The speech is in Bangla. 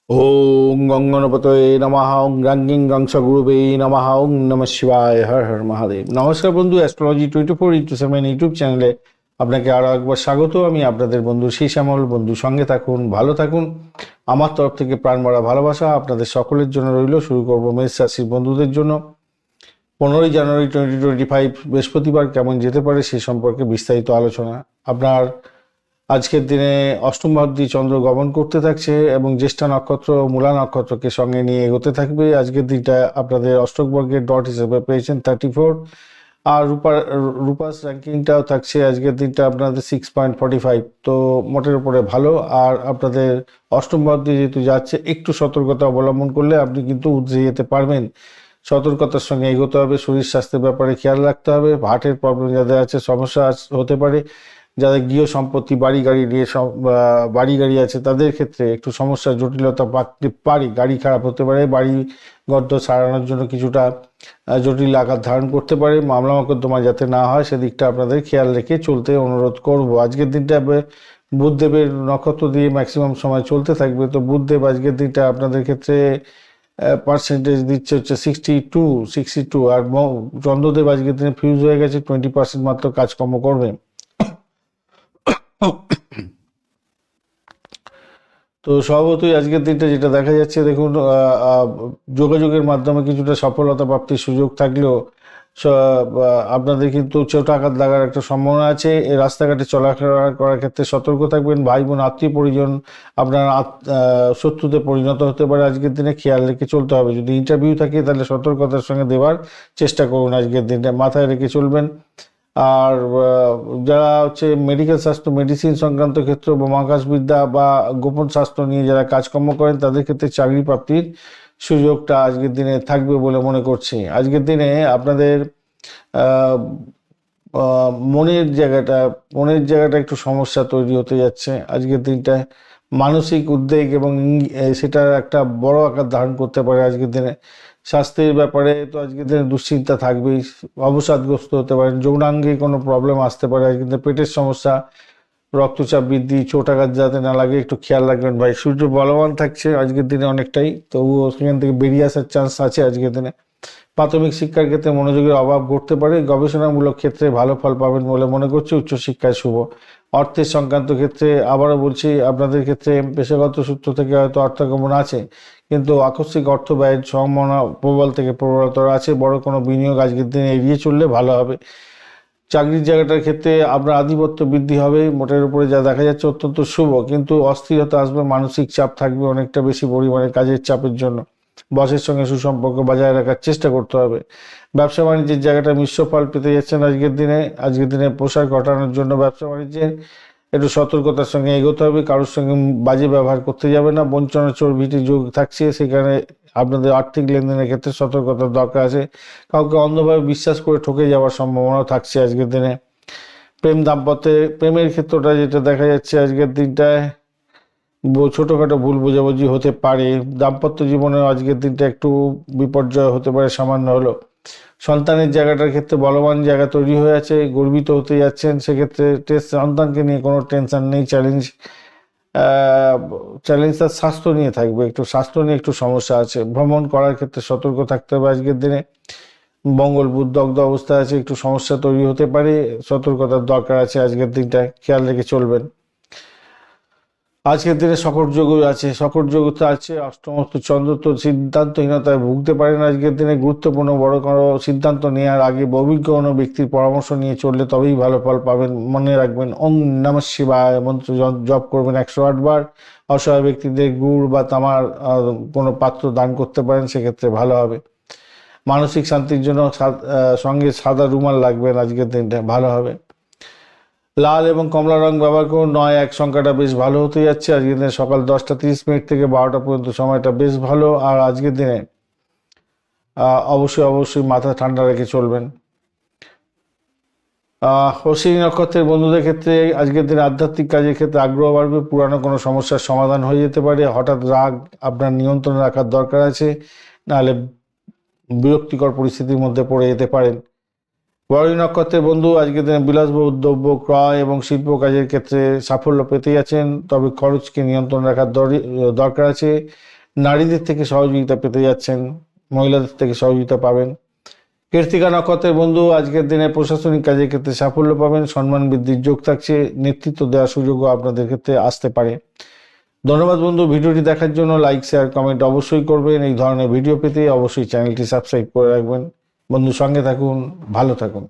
ওং গঙ্গনপতয়ে নমঃ ওং রাঙ্গিং গংসগুরুবে নমঃ ওং নমঃ শিবায় হর হর মহাদেব। নমস্কার বন্ধু, অ্যাস্ট্রোলজি 24x7 ইউটিউব চ্যানেলে আপনাকে আরও একবার স্বাগত। আমি আপনাদের বন্ধু শ্যামল। বন্ধু সঙ্গে থাকুন, ভালো থাকুন। আমার তরফ থেকে প্রাণ ভরা ভালোবাসা আপনাদের সকলের জন্য রইল। শুরু করব মেষ রাশির বন্ধুদের জন্য। 15ই জানুয়ারি 2025 বৃহস্পতিবার কেমন যেতে পারে সে সম্পর্কে বিস্তারিত আলোচনা। আপনার আজকের দিনে অষ্টম ভাবটি চন্দ্র গমন করতে থাকছে এবং জ্যেষ্ঠা নক্ষত্র ও মূলা নক্ষত্রকে সঙ্গে নিয়ে এগোতে থাকবে। আজকের দিনটা আপনাদের অষ্টক বর্গের ডট হিসেবে পেয়েছেন 34। আর রূপাস র্যাঙ্কিংটাও থাকছে আজকের দিনটা আপনাদের 6.45। তো মোটের উপরে ভালো। আর আপনাদের অষ্টম ভাবটি যেহেতু যাচ্ছে, একটু সতর্কতা অবলম্বন করলে আপনি কিন্তু উতরে যেতে পারবেন। সতর্কতার সঙ্গে এগোতে হবে। শরীর স্বাস্থ্যের ব্যাপারে খেয়াল রাখতে হবে। হার্টের প্রবলেম যাদের আছে, সমস্যা হতে পারে। যাদের গৃহ সম্পত্তি বাড়ি গাড়ি নিয়ে বাড়ি গাড়ি আছে তাদের ক্ষেত্রে একটু সমস্যা জটিলতা পাকতে পারে। গাড়ি খারাপ হতে পারে, বাড়ি গর্ত সারানোর জন্য কিছুটা জটিল আকার ধারণ করতে পারে। মামলা মোকদ্দমা যাতে না হয় সেদিকটা আপনাদের খেয়াল রেখে চলতে অনুরোধ করব। আজকের দিনটা বুধদেবের নক্ষত্র দিয়ে ম্যাক্সিমাম সময় চলতে থাকবে। তো বুধদেব আজকের দিনটা আপনাদের ক্ষেত্রে পার্সেন্টেজ দিচ্ছে হচ্ছে 62। আর চন্দ্রদেব আজকের দিনে ফিউজ হয়ে গেছে, 20% মাত্র কাজকর্ম করবে। তো স্বভাবতই আজকের দিনটা যেটা দেখা যাচ্ছে, দেখুন, যোগাযোগের মাধ্যমে কিছুটা সফলতা প্রাপ্তির সুযোগ থাকলেও আপনাদের কিন্তু চোট আঘাত লাগার একটা সম্ভাবনা আছে। এই রাস্তাঘাটে চলাফেরা করার ক্ষেত্রে সতর্ক থাকবেন। ভাই বোন আত্মীয় পরিজন আপনার শত্রুতে পরিণত হতে পারে। আজকের দিনে খেয়াল রেখে চলতে হবে। যদি ইন্টারভিউ থাকে তাহলে সতর্কতার সঙ্গে দেওয়ার চেষ্টা করুন। আজকের দিনটা মাথায় রেখে চলবেন। আর যারা হচ্ছে মেডিকেল স্বাস্থ্য, মেডিসিন সংক্রান্ত ক্ষেত্র বা মহাকাশবিদ্যা বা গোপন স্বাস্থ্য নিয়ে যারা কাজকর্ম করেন তাদের ক্ষেত্রে চাকরি প্রাপ্তির সুযোগটা আজকের দিনে থাকবে বলে মনে করছি। আজকের দিনে আপনাদের মনের জায়গাটা একটু সমস্যা তৈরি হতে যাচ্ছে। আজকের দিনটায় মানসিক উদ্বেগ এবং সেটার একটা বড় আকার ধারণ করতে পারে। আজকের দিনে স্বাস্থ্যের ব্যাপারে তো আজকের দিনে দুশ্চিন্তা থাকবেই। অবসাদগ্রস্ত হতে পারেন। যৌনাঙ্গে কোনো প্রবলেম আসতে পারে। আজকের দিনে পেটের সমস্যা, রক্তচাপ বৃদ্ধি, চোট আঘাত যাতে না লাগে একটু খেয়াল রাখবেন ভাই। সূর্য বলবান থাকছে আজকের দিনে অনেকটাই, তবুও সেখান থেকে বেরিয়ে আসার চান্স আছে আজকের দিনে। প্রাথমিক শিক্ষার ক্ষেত্রে মনোযোগের অভাব ঘটতে পারে। গবেষণামূলক ক্ষেত্রে ভালো ফল পাবেন বলে মনে করছি। উচ্চশিক্ষায় শুভ। অর্থের সংক্রান্ত ক্ষেত্রে আবারও বলছি, আপনাদের ক্ষেত্রে পেশাগত সূত্র থেকে হয়তো অর্থাগমন আছে, কিন্তু আকস্মিক অর্থ ব্যয়ের সম্ভাবনা প্রবল থেকে প্রবলতর আছে। বড় কোনো বিনিয়োগ আজকের দিনে এড়িয়ে চললে ভালো হবে। চাকরির জায়গাটার ক্ষেত্রে আপনার আধিপত্য বৃদ্ধি হবে। মোটের উপরে যা দেখা যাচ্ছে অত্যন্ত শুভ, কিন্তু অস্থিরতা আসবে। মানসিক চাপ থাকবে অনেকটা বেশি পরিমাণে কাজের চাপের জন্য। বসের সঙ্গে সুসম্পর্ক বজায় রাখার চেষ্টা করতে হবে। ব্যবসা বাণিজ্যের জায়গাটা মিশ্র ফল পেতে যাচ্ছেন আজকের দিনে প্রসার ঘটানোর জন্য ব্যবসা বাণিজ্যে একটু সতর্কতার সঙ্গে এগোতে হবে। কারোর সঙ্গে বাজে ব্যবহার করতে যাবে না। বঞ্চনা চর্বিটির যোগ থাকছে, সেখানে আপনাদের আর্থিক লেনদেনের ক্ষেত্রে সতর্কতার দরকার আছে। কাউকে অন্ধভাবে বিশ্বাস করে ঠকে যাওয়ার সম্ভাবনাও থাকছে আজকের দিনে। প্রেমের ক্ষেত্রটা যেটা দেখা যাচ্ছে আজকের দিনটায়, ছোটোখাটো ভুল বোঝাবুঝি হতে পারে। দাম্পত্য জীবনে আজকের দিনটা একটু বিপর্যয় হতে পারে সামান্য হলো। সন্তানের জায়গাটার ক্ষেত্রে বলবান জায়গা তৈরি হয়ে আছে, গর্বিত হতে যাচ্ছেন। সেক্ষেত্রে সন্তানকে নিয়ে কোনো টেনশন নেই। চ্যালেঞ্জটা স্বাস্থ্য নিয়ে থাকবে। স্বাস্থ্য নিয়ে একটু সমস্যা আছে। ভ্রমণ করার ক্ষেত্রে সতর্ক থাকতে হবে আজকের দিনে। মঙ্গল বুধ দগ্ধ অবস্থায় আছে, একটু সমস্যা তৈরি হতে পারে। সতর্কতার দরকার আছে আজকের দিনটায়, খেয়াল রেখে চলবেন। আজকের দিনে সকট যোগ আছে। অষ্টমস্ত চন্দ্র তো সিদ্ধান্তহীনতায় ভুগতে পারেন আজকের দিনে। গুরুত্বপূর্ণ বড় কোনো সিদ্ধান্ত নেওয়ার আগে অভিজ্ঞ কোনো ব্যক্তির পরামর্শ নিয়ে চললে তবেই ভালো ফল পাবেন। মনে রাখবেন ওং নমঃ শিবায় মন্ত্র জপ করবেন 108 বার। অসহায় ব্যক্তিদের গুড় বা তামার কোনো পাত্র দান করতে পারেন, সেক্ষেত্রে ভালো হবে। মানসিক শান্তির জন্য সঙ্গে সাদা রুমাল লাগবেন আজকের দিনটা, ভালো হবে। লাল এবং কমলা রং ব্যবহার করুন। 9-1 সংখ্যাটা বেশ ভালো হতে যাচ্ছে আজকের দিনে। সকাল 10:30 থেকে 12টা পর্যন্ত সময়টা বেশ ভালো। আর আজকের দিনে অবশ্যই মাথা ঠান্ডা রেখে চলবেন। অশ্বিনী নক্ষত্রের বন্ধুদের ক্ষেত্রে আজকের দিনে আধ্যাত্মিক কাজের ক্ষেত্রে আগ্রহ বাড়বে। পুরানো কোনো সমস্যার সমাধান হয়ে যেতে পারে। হঠাৎ রাগ আপনার নিয়ন্ত্রণে রাখার দরকার আছে, নাহলে বিরক্তিকর পরিস্থিতির মধ্যে পড়ে যেতে পারেন। বরণী নক্ষত্রের বন্ধু আজকের দিনে বিলাসবহুল দ্রব্য ক্রয় এবং শিল্প কাজের ক্ষেত্রে সাফল্য পেতে যাচ্ছেন, তবে খরচকে নিয়ন্ত্রণ রাখার দরকার আছে। নারীদের থেকে সহযোগিতা পেতে যাচ্ছেন, মহিলাদের থেকে সহযোগিতা পাবেন। কৃত্তিকা নক্ষত্রের বন্ধু আজকের দিনে প্রশাসনিক কাজের ক্ষেত্রে সাফল্য পাবেন, সম্মান বৃদ্ধির যোগ থাকছে, নেতৃত্ব দেওয়ার সুযোগও আপনাদের ক্ষেত্রে আসতে পারে। ধন্যবাদ বন্ধু, ভিডিওটি দেখার জন্য লাইক শেয়ার কমেন্ট অবশ্যই করবেন। এই ধরনের ভিডিও পেতে অবশ্যই চ্যানেলটি সাবস্ক্রাইব করে রাখবেন। বন্ধু সঙ্গে থাকুন, ভালো থাকুন।